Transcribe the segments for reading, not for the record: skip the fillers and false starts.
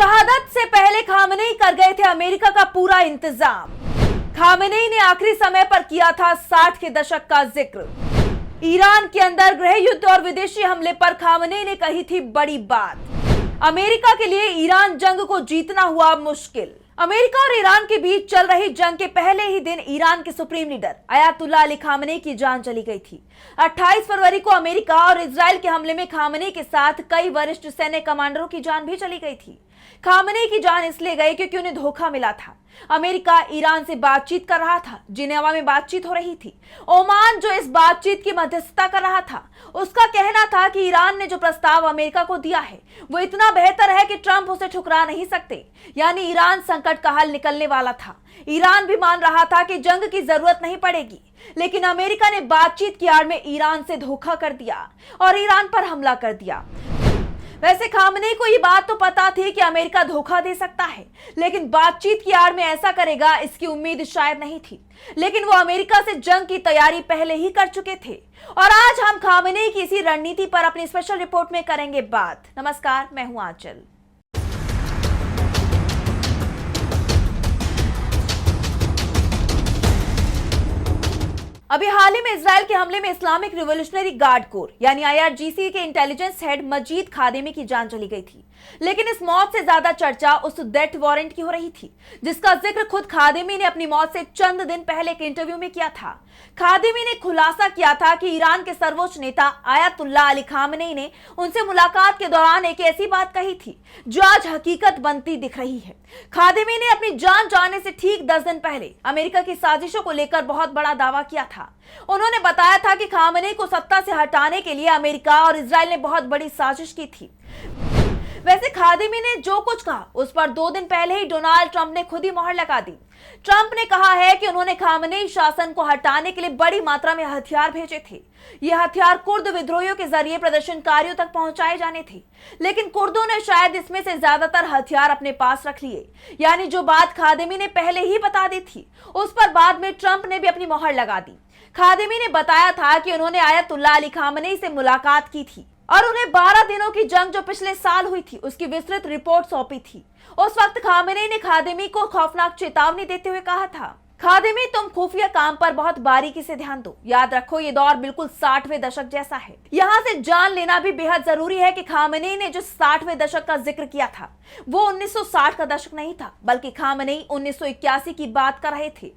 शहादत से पहले खामेनेई कर गए थे अमेरिका का पूरा इंतजाम। खामेनेई ने आखिरी समय पर किया था 60 के दशक का जिक्र। ईरान के अंदर गृह युद्ध और विदेशी हमले पर खामेनेई ने कही थी बड़ी बात। अमेरिका के लिए ईरान जंग को जीतना हुआ मुश्किल। अमेरिका और ईरान के बीच चल रही जंग के पहले ही दिन ईरान के supreme leader Ayatollah Ali Khamenei की जान चली गई थी। 28 फरवरी को अमेरिका और इजराइल के हमले में खामेनेई के साथ कई वरिष्ठ सैन्य कमांडरों की जान भी चली गई थी। खामेनेई की जान इसलिए गई क्योंकि उन्हें धोखा मिला था। अमेरिका ईरान से बातचीत कर रहा था, जिनेवा में बातचीत हो रही थी। ओमान जो इस बातचीत की मध्यस्थता कर रहा था, उसका कहना था कि ईरान ने जो प्रस्ताव अमेरिका को दिया है वो इतना बेहतर है कि ट्रंप उसे ठुकरा नहीं सकते। यानी ईरान संकट का हल निकलने वाला था। ईरान भी मान रहा था कि जंग की जरूरत नहीं पड़ेगी, लेकिन अमेरिका ने बातचीत की आड़ में ईरान से धोखा कर दिया और ईरान पर हमला कर दिया। वैसे खामेनेई को ये बात तो पता थी कि अमेरिका धोखा दे सकता है, लेकिन बातचीत की आड़ में ऐसा करेगा इसकी उम्मीद शायद नहीं थी। लेकिन वो अमेरिका से जंग की तैयारी पहले ही कर चुके थे। और आज हम खामेनेई की इसी रणनीति पर अपनी स्पेशल रिपोर्ट में करेंगे बात। नमस्कार, मैं हूं आंचल। अभी हाल ही में इजराइल के हमले में इस्लामिक रिवॉल्यूशनरी गार्ड कोर यानी IRGC के इंटेलिजेंस हेड मजीद खादेमी की जान चली गई थी। लेकिन इस मौत से ज्यादा चर्चा उस डेथ वारंट की हो रही थी, जिसका जिक्र खुद खादेमी ने अपनी मौत से चंद दिन पहले एक इंटरव्यू में किया था। खादेमी ने खुलासा किया था कि ईरान के सर्वोच्च नेता अयातुल्लाह अली खामेनेई ने उनसे मुलाकात के दौरान एक ऐसी बात कही थी जो आज हकीकत बनती दिख रही है। खादेमी ने अपनी जान जाने से ठीक 10 दिन पहले अमेरिका की साजिशों को लेकर बहुत बड़ा दावा किया था। उन्होंने बताया था कि खामेनेई को सत्ता से हटाने के लिए अमेरिका और इजराइल ने बहुत बड़ी साजिश की थी। वैसे खादेमी ने जो कुछ कहा उस पर 2 दिन पहले ही डोनाल्ड ट्रंप ने खुद ही मोहर लगा दी। ट्रंप ने कहा है कि उन्होंने खामेनेई शासन को हटाने के लिए बड़ी मात्रा में हथियार भेजे थे। ये हथियार कुर्द विद्रोहियों के जरिए प्रदर्शनकारियों तक पहुंचाए जाने थे, लेकिन कुर्दों ने शायद इसमें से ज्यादातर हथियार अपने पास रख लिए। यानी जो बात खादेमी ने पहले ही बता दी थी, उस पर बाद में ट्रंप ने भी अपनी मोहर लगा दी। खादेमी ने बताया था कि उन्होंने अयातुल्लाह अली खामेनेई से मुलाकात की थी और उन्हें 12 दिनों की जंग जो पिछले साल हुई थी उसकी विस्तृत रिपोर्ट सौंपी थी। उस वक्त खामेनेई ने खादेमी को खौफनाक चेतावनी देते हुए कहा था, खादेमी तुम खुफिया काम पर बहुत बारीकी से ध्यान दो। याद रखो ये दौर बिल्कुल 60वें दशक जैसा है। यहाँ से जान लेना भी बेहद जरूरी है कि खामेनेई ने जो 60वें दशक का जिक्र किया था वो 1960 का दशक नहीं था, बल्कि खामेनेई 1981 की बात कर रहे थे।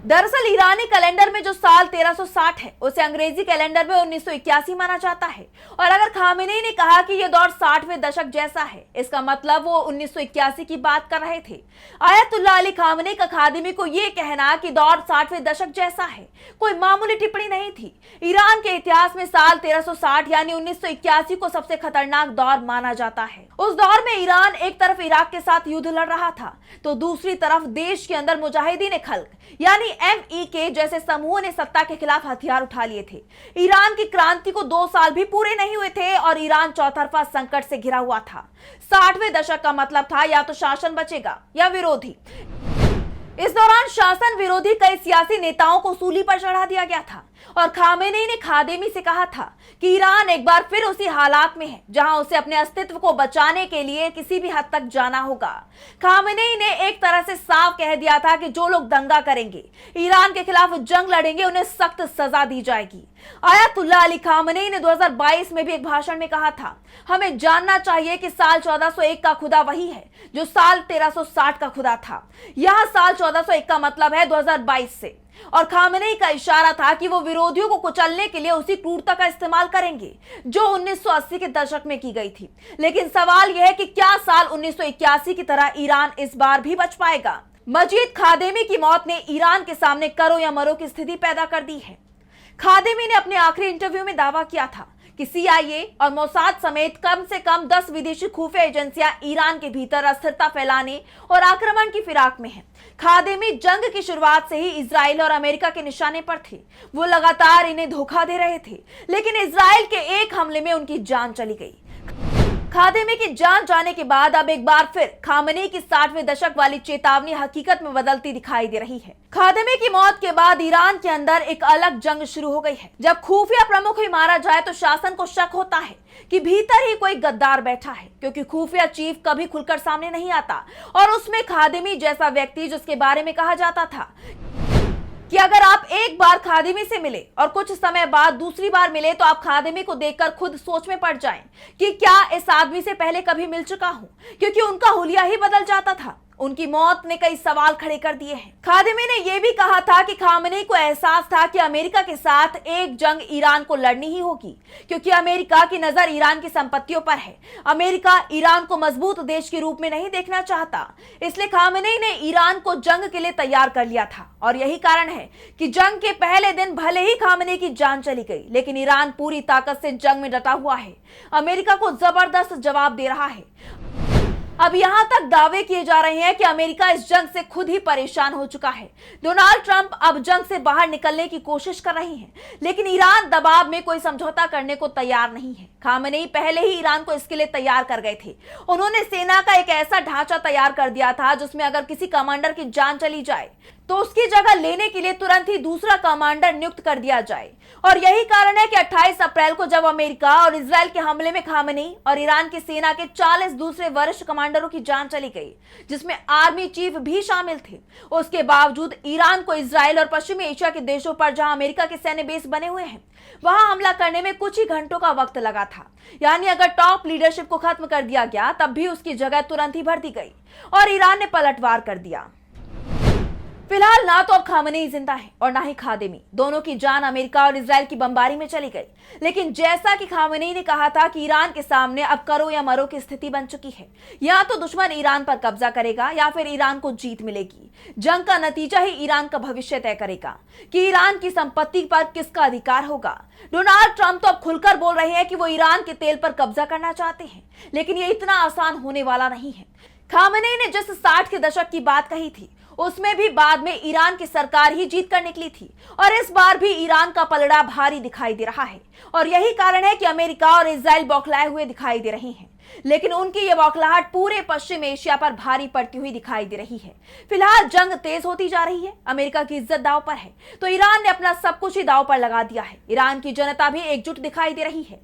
दरअसल ईरानी कैलेंडर में जो साल 1360 है उसे अंग्रेजी कैलेंडर में 1981 माना जाता है। और अगर खामेनेई ने कहा कि यह दौर 60वें दशक जैसा है, इसका मतलब वो 1981 की बात कर रहे थे। अयातुल्लाह अली खामेनेई का खादेमी को यह कहना कि दौर 60वें दशक जैसा है कोई मामूली टिप्पणी नहीं थी। ईरान के इतिहास में साल 1360 यानी 1981 को सबसे खतरनाक दौर माना जाता है। उस दौर में ईरान एक तरफ इराक के साथ युद्ध लड़ रहा था, तो दूसरी तरफ देश के अंदर मुजाहिदीन खल्क यानी MEK जैसे समूहों ने सत्ता के खिलाफ हथियार उठा लिए थे। ईरान की क्रांति को 2 साल भी पूरे नहीं हुए थे और ईरान चौतरफा संकट से घिरा हुआ था। 60वें दशक का मतलब था या तो शासन बचेगा या विरोधी। इस दौरान शासन विरोधी कई सियासी नेताओं को सूली पर चढ़ा दिया गया था और खामेनेई ने खादेमी से कहा था कि ईरान एक बार फिर उसी हालात में है जहां उसे अपने अस्तित्व को बचाने के लिए किसी भी हद तक जाना होगा। खामेनेई ने एक तरह से साफ कह दिया था कि जो लोग दंगा करेंगे, ईरान के खिलाफ जंग लड़ेंगे, उन्हें सख्त सजा दी जाएगी। अयातुल्लाह अली खामेनेई ने 2022 में भी एक भाषण में कहा था, हमें जानना चाहिए कि साल 1401 का खुदा वही है जो साल 1360 का खुदा था। यह साल 1401 का मतलब है 2022 से। और खामेनेई का इशारा था कि वो विरोधियों को कुचलने के लिए उसी क्रूरता का इस्तेमाल करेंगे जो 1980 के दशक में की गई थी। लेकिन सवाल यह है कि क्या साल 1981 की तरह ईरान इस बार भी बच पाएगा? मजीद खादेमी की मौत ने ईरान के सामने करो या मरो की स्थिति पैदा कर दी है। खादेमी ने अपने आखिरी इंटरव्यू में दावा किया था कि CIA और मोसाद समेत कम से कम 10 विदेशी खुफिया एजेंसियां ईरान के भीतर अस्थिरता फैलाने और आक्रमण की फिराक में हैं। खादेमी जंग की शुरुआत से ही इजराइल और अमेरिका के निशाने पर थे। वो लगातार इन्हें धोखा दे रहे थे, लेकिन इजराइल के एक हमले में उनकी जान चली गई। खादेमी की जान जाने के बाद अब एक बार फिर खामेनेई की 60वें दशक वाली चेतावनी हकीकत में बदलती दिखाई दे रही है। खादेमी की मौत के बाद ईरान के अंदर एक अलग जंग शुरू हो गई है। जब खुफिया प्रमुख ही मारा जाए तो शासन को शक होता है कि भीतर ही कोई गद्दार बैठा है, क्योंकि खुफिया चीफ कभी खुलकर सामने नहीं आता और उसमें खादेमी जैसा व्यक्ति जिसके बारे में कहा जाता था कि अगर आप एक बार खादिमी से मिले और कुछ समय बाद दूसरी बार मिले तो आप खादिमी को देखकर खुद सोच में पड़ जाएं कि क्या इस आदमी से पहले कभी मिल चुका हूं, क्योंकि उनका हुलिया ही बदल जाता था। उनकी मौत ने कई सवाल खड़े कर दिए हैं। खादिमी ने यह भी कहा था कि खामेनेई को एहसास था कि अमेरिका के साथ एक जंग ईरान को लड़नी ही होगी, क्योंकि अमेरिका की नजर ईरान की संपत्तियों पर है। अमेरिका ईरान को मजबूत देश के रूप में नहीं देखना चाहता, इसलिए खामेनेई ने ईरान को जंग के लिए तैयार कर लिया था। और यही कारण है कि जंग के पहले दिन भले ही खामेनेई की जान चली गई, लेकिन ईरान पूरी ताकत से जंग में डटा हुआ है, अमेरिका को जबरदस्त जवाब दे रहा है। अब यहां तक दावे किए जा रहे हैं कि अमेरिका इस जंग से खुद ही परेशान हो चुका है। डोनाल्ड ट्रंप अब जंग से बाहर निकलने की कोशिश कर रही हैं, लेकिन ईरान दबाव में कोई समझौता करने को तैयार नहीं है। खामेनेई पहले ही ईरान को इसके लिए तैयार कर गए थे। उन्होंने सेना का एक ऐसा ढांचा तैयार कर दिया था जिसमें अगर किसी कमांडर की जान चली जाए तो उसकी जगह लेने के लिए तुरंत ही दूसरा कमांडर नियुक्त कर दिया जाए। और यही कारण है कि 28 अप्रैल को जब अमेरिका और इजराइल के हमले में खामेनेई और ईरान की सेना के 40 दूसरे वरिष्ठ कमांडरों की जान चली गई, जिसमें आर्मी चीफ भी शामिल थे, उसके बावजूद ईरान को इजराइल और पश्चिमी एशिया के देशों पर जहां अमेरिका के सैन्य बेस बने हुए हैं वहां हमला करने में कुछ ही घंटों का वक्त लगा था। यानी अगर टॉप लीडरशिप को खत्म कर दिया गया तब भी उसकी जगह तुरंत ही भर दी गई और ईरान ने पलटवार कर दिया। फिलहाल ना तो अब खामेनेई जिंदा है और ना ही खादेमी। दोनों की जान अमेरिका और इजराइल की बमबारी में चली गई। लेकिन जैसा कि खामेनेई ने कहा था कि ईरान के सामने अब करो या मरो की स्थिति बन चुकी है। या तो दुश्मन ईरान पर कब्जा करेगा या फिर ईरान को जीत मिलेगी। जंग का नतीजा ही ईरान का भविष्य तय करेगा कि ईरान की संपत्ति पर किसका अधिकार होगा। डोनाल्ड ट्रंप तो अब खुलकर बोल रहे हैं कि वो ईरान के तेल पर कब्जा करना चाहते हैं, लेकिन ये इतना आसान होने वाला नहीं है। खामेनेई ने जिस 60 के दशक की बात कही थी उसमें भी बाद में ईरान की सरकार ही जीत कर निकली थी और इस बार भी ईरान का पलड़ा भारी दिखाई दे रहा है। और यही कारण है कि अमेरिका और इजराइल बौखलाए हुए दिखाई दे रहे हैं, लेकिन उनकी ये बौखलाहट पूरे पश्चिम एशिया पर भारी पड़ती हुई दिखाई दे रही है। फिलहाल जंग तेज होती जा रही है, अमेरिका की इज्जत दांव पर है तो ईरान ने अपना सब कुछ ही दांव पर लगा दिया है। ईरान की जनता भी एकजुट दिखाई दे रही है।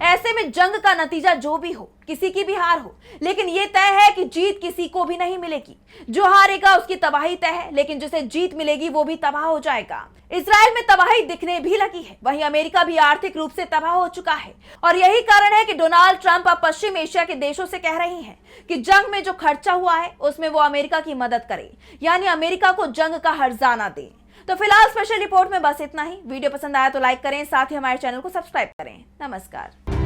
ऐसे में जंग का नतीजा जो भी हो, किसी की भी हार हो, लेकिन यह तय है कि जीत किसी को भी नहीं मिलेगी। जो हारेगा उसकी तबाही तय है, लेकिन जिसे जीत मिलेगी वो भी तबाह हो जाएगा। इजराइल में तबाही दिखने भी लगी है, वहीं अमेरिका भी आर्थिक रूप से तबाह हो चुका है। और यही कारण है कि डोनाल्ड ट्रंप अब पश्चिम एशिया के देशों से कह रही हैं कि जंग में जो खर्चा हुआ है उसमें वो अमेरिका की मदद करे, यानी अमेरिका को जंग का हर्जाना दे। तो फिलहाल स्पेशल रिपोर्ट में बस इतना ही। वीडियो पसंद आया तो लाइक करें, साथ ही हमारे चैनल को सब्सक्राइब करें। नमस्कार।